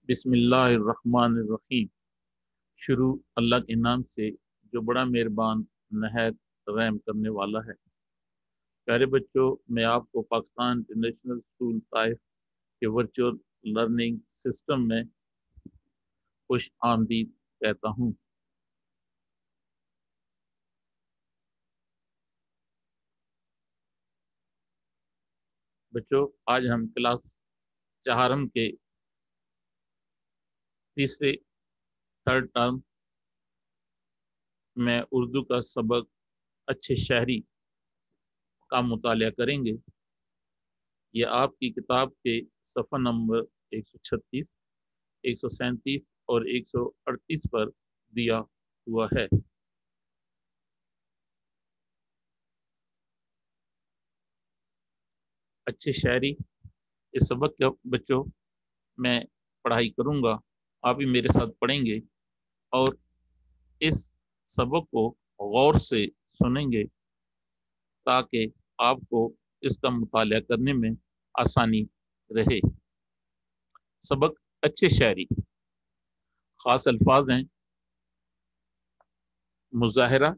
بسم اللہ الرحمن الرحیم۔ شروع اللہ کے نام سے جو بڑا مہربان نہایت رحم کرنے والا ہے۔ پیارے بچوں، میں آپ کو پاکستان انٹرنیشنل اسکول طائف کے ورچوئل لرننگ سسٹم میں خوش آمدید کہتا ہوں۔ بچوں، آج ہم کلاس چہارم کے تیسرے تھرڈ ٹرم میں اردو کا سبق اچھے شہری کا مطالعہ کریں گے۔ یہ آپ کی کتاب کے صفحہ نمبر 136، 137 اور 138 پر دیا ہوا ہے۔ اچھے شاعری اس سبق کے بچوں میں پڑھائی کروں گا، آپ بھی میرے ساتھ پڑھیں گے اور اس سبق کو غور سے سنیں گے تاکہ آپ کو اس کا مطالعہ کرنے میں آسانی رہے۔ سبق اچھے شاعری، خاص الفاظ ہیں: مظاہرہ،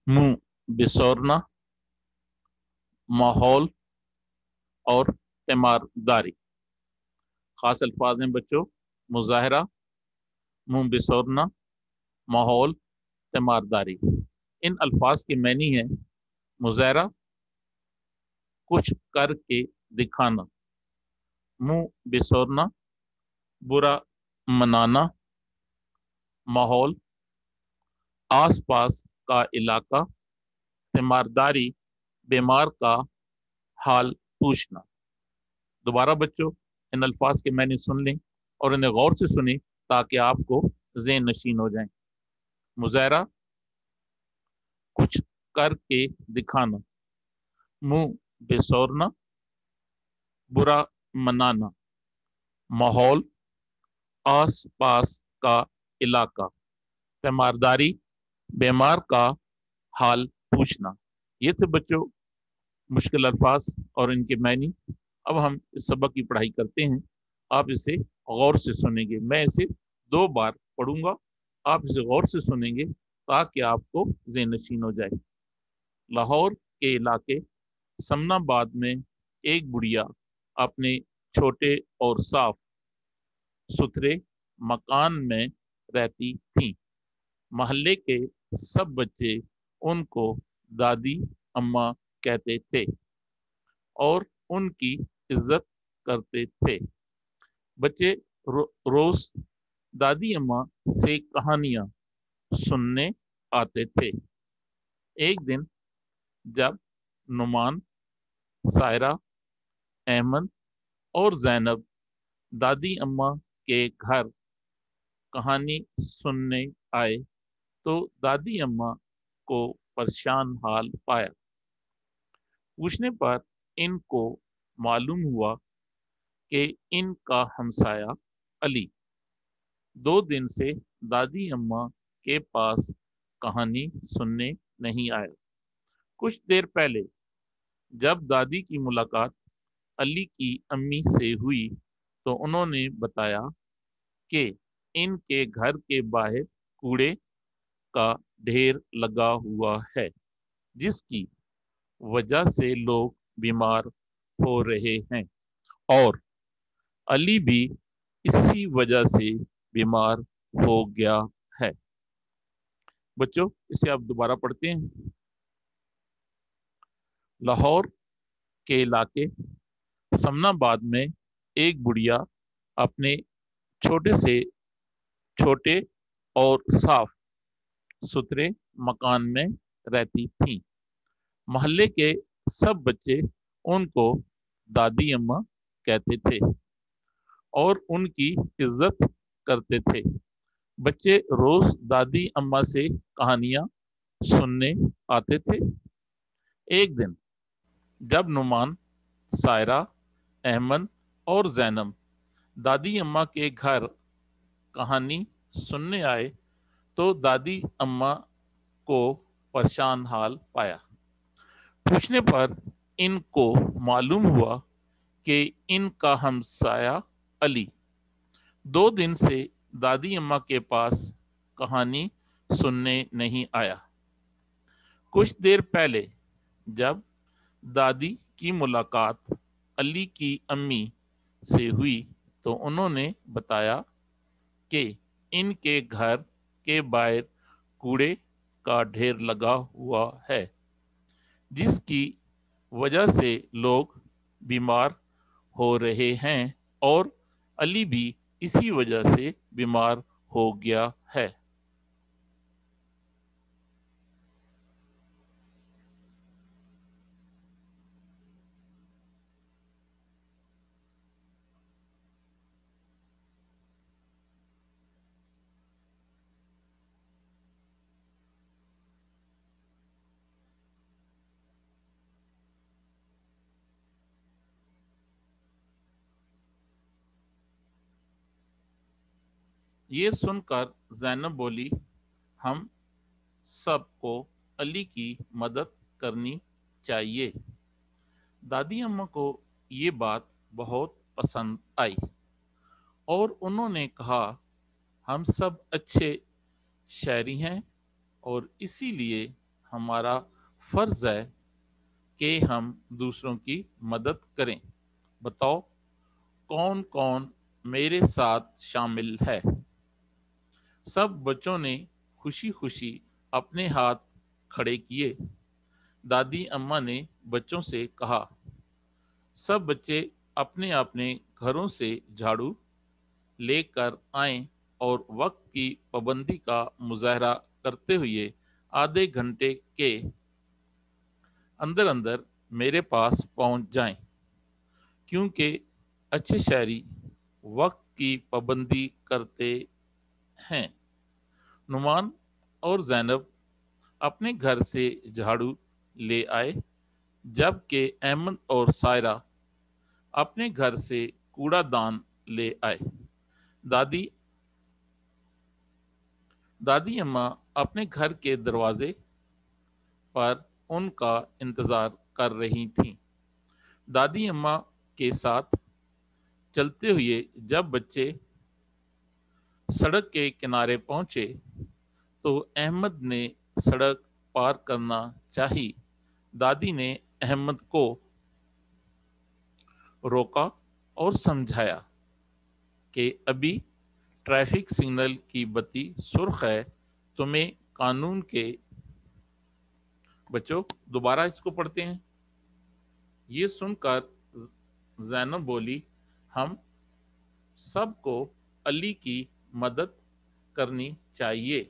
منہ بسورنا، ماحول اور تیمارداری۔ خاص الفاظ ہیں بچوں: مظاہرہ، منہ بسورنا، ماحول، تیمارداری۔ ان الفاظ کے معنی ہیں: مظاہرہ، کچھ کر کے دکھانا، منہ بسورنا، برا منانا، ماحول، آس پاس کا علاقہ، تیمارداری، بیمار کا حال پوچھنا۔ دوبارہ بچوں ان الفاظ کے معنی سن لیں اور انہیں غور سے سنیں تاکہ آپ کو ذہن نشین ہو جائیں۔ مظاہرہ، کچھ کر کے دکھانا، منہ بسورنا، برا منانا، ماحول، آس پاس کا علاقہ، تیمارداری، بیمار کا حال پوچھنا۔ یہ تھے بچوں مشکل الفاظ اور ان کے معنی۔ اب ہم اس سبق کی پڑھائی کرتے ہیں۔ آپ اسے غور سے سنیں گے، میں اسے 2 بار پڑھوں گا، آپ اسے غور سے سنیں گے تاکہ آپ کو ذہن نشین ہو جائے۔ لاہور کے علاقے سمن آباد میں ایک بڑھیا اپنے چھوٹے اور صاف ستھرے مکان میں رہتی تھیں۔ محلے کے سب بچے ان کو دادی اماں کہتے تھے اور ان کی عزت کرتے تھے۔ بچے روز دادی اماں سے کہانیاں سننے آتے تھے۔ ایک دن جب نعمان، سائرہ، احمد اور زینب دادی اماں کے گھر کہانی سننے آئے تو دادی اماں کو پریشان حال پایا۔ پوچھنے پر ان کو معلوم ہوا کہ ان کا ہمسایہ علی 2 دن سے دادی اماں کے پاس کہانی سننے نہیں آیا۔ کچھ دیر پہلے جب دادی کی ملاقات علی کی امی سے ہوئی تو انہوں نے بتایا کہ ان کے گھر کے باہر کوڑے کا ڈھیر لگا ہوا ہے جس کی وجہ سے لوگ بیمار ہو رہے ہیں اور علی بھی اسی وجہ سے بیمار ہو گیا ہے۔ بچوں اسے آپ دوبارہ پڑھتے ہیں۔ لاہور کے علاقے سمن آباد میں ایک بڑھیا اپنے چھوٹے اور صاف ستھرے مکان میں رہتی تھیں۔ محلے کے سب بچے ان کو دادی اماں کہتے تھے اور ان کی عزت کرتے تھے۔ بچے روز دادی اماں سے کہانیاں سننے آتے تھے۔ ایک دن جب نعمان، سائرہ، احمد اور زینب دادی اماں کے گھر کہانی سننے آئے تو دادی اماں کو پریشان حال پایا۔ پوچھنے پر ان کو معلوم ہوا کہ ان کا ہمسایہ علی 2 دن سے دادی اماں کے پاس کہانی سننے نہیں آیا۔ کچھ دیر پہلے جب دادی کی ملاقات علی کی امی سے ہوئی تو انہوں نے بتایا کہ ان کے گھر کے باہر کوڑے کا ڈھیر لگا ہوا ہے، جس کی وجہ سے لوگ بیمار ہو رہے ہیں اور علی بھی اسی وجہ سے بیمار ہو گیا ہے۔ یہ سن کر زینب بولی، ہم سب کو علی کی مدد کرنی چاہیے۔ دادی اماں کو یہ بات بہت پسند آئی اور انہوں نے کہا، ہم سب اچھے شہری ہیں اور اسی لیے ہمارا فرض ہے کہ ہم دوسروں کی مدد کریں۔ بتاؤ کون کون میرے ساتھ شامل ہے؟ سب بچوں نے خوشی خوشی اپنے ہاتھ کھڑے کیے۔ دادی اماں نے بچوں سے کہا، سب بچے اپنے اپنے گھروں سے جھاڑو لے کر آئیں اور وقت کی پابندی کا مظاہرہ کرتے ہوئے آدھے گھنٹے کے اندر اندر میرے پاس پہنچ جائیں، کیونکہ اچھے شہری وقت کی پابندی کرتے ہیں۔ نعمان اور زینب اپنے گھر سے جھاڑو لے آئے، جبکہ احمد اور سائرہ اپنے گھر سے کوڑا دان لے آئے۔ دادی اماں اپنے گھر کے دروازے پر ان کا انتظار کر رہی تھیں۔ دادی اماں کے ساتھ چلتے ہوئے جب بچے سڑک کے کنارے پہنچے تو احمد نے سڑک پار کرنا چاہی۔ دادی نے احمد کو روکا اور سمجھایا کہ ابھی ٹریفک سگنل کی بتی سرخ ہے، تمہیں قانون کے بچوں دوبارہ اس کو پڑھتے ہیں۔ یہ سن کر زینب بولی، ہم سب کو علی کی مدد کرنی چاہیے۔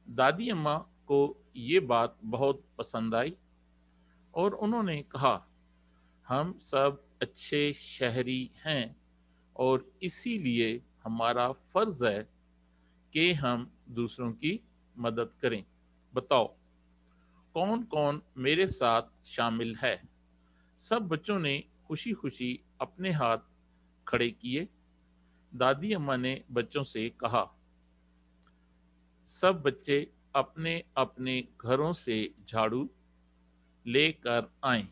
دادی اماں کو یہ بات بہت پسند آئی اور انہوں نے کہا، ہم سب اچھے شہری ہیں اور اسی لیے ہمارا فرض ہے کہ ہم دوسروں کی مدد کریں۔ بتاؤ کون کون میرے ساتھ شامل ہے؟ سب بچوں نے خوشی خوشی اپنے ہاتھ کھڑے کیے۔ دادی اماں نے بچوں سے کہا، سب بچے اپنے اپنے گھروں سے جھاڑو لے کر آئیں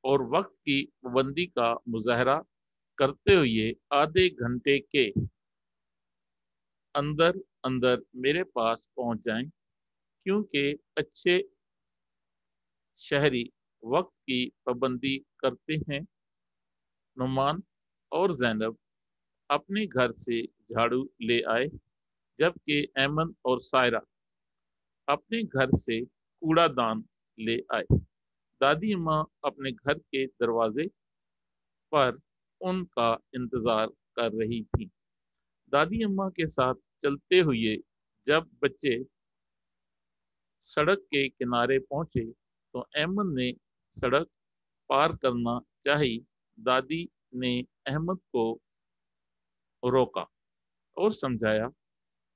اور وقت کی پابندی کا مظاہرہ کرتے ہوئے آدھے گھنٹے کے اندر اندر میرے پاس پہنچ جائیں، کیونکہ اچھے شہری وقت کی پابندی کرتے ہیں۔ نعمان اور زینب اپنے گھر سے جھاڑو لے آئے، جبکہ احمد اور سائرہ اپنے گھر سے کوڑا دان لے آئے۔ دادی اماں اپنے گھر کے دروازے پر ان کا انتظار کر رہی تھی۔ دادی اماں کے ساتھ چلتے ہوئے جب بچے سڑک کے کنارے پہنچے تو احمد نے سڑک پار کرنا چاہی۔ دادی نے احمد کو روکا اور سمجھایا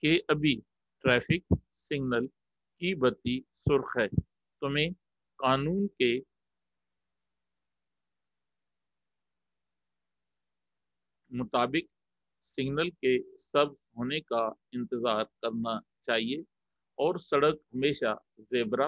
کہ ابھی ٹریفک سگنل کی بتی سرخ ہے، تمہیں قانون کے مطابق سگنل کے سبز ہونے کا انتظار کرنا چاہیے اور سڑک ہمیشہ زیبرا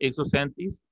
137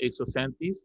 137